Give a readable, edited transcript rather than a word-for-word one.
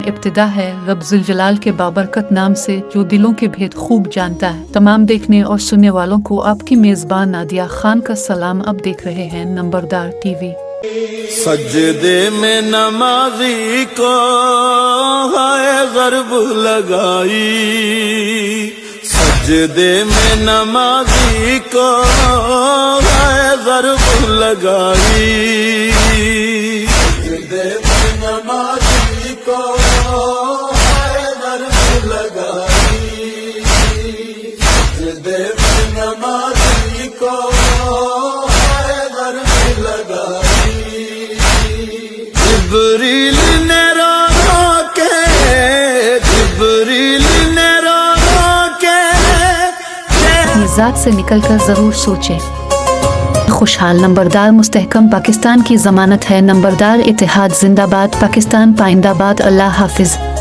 ابتدا ہے رب ذوالجلال کے بابرکت نام سے جو دلوں کے بھید خوب جانتا ہے۔ تمام دیکھنے اور سننے والوں کو آپ کی میزبان نادیہ خان کا سلام۔ اب دیکھ رہے ہیں نمبردار ٹی وی۔ سجدے میں نمازی کو ہائے ضرب لگائی، سجدے میں نمازی کو ہائے ضرب لگائی، سجدے میں نمازی کو ہائے ضرب لگائی، سجدے میں نمازی کو ہائے ضرب لگائی۔ جبریل نے رو کے، جبریل نے رو کے اپنی ذات سے نکل کر ضرور سوچیں۔ خوشحال نمبردار مستحکم پاکستان کی ضمانت ہے۔ نمبردار اتحاد زندہ باد، پاکستان پائندہ باد۔ اللہ حافظ۔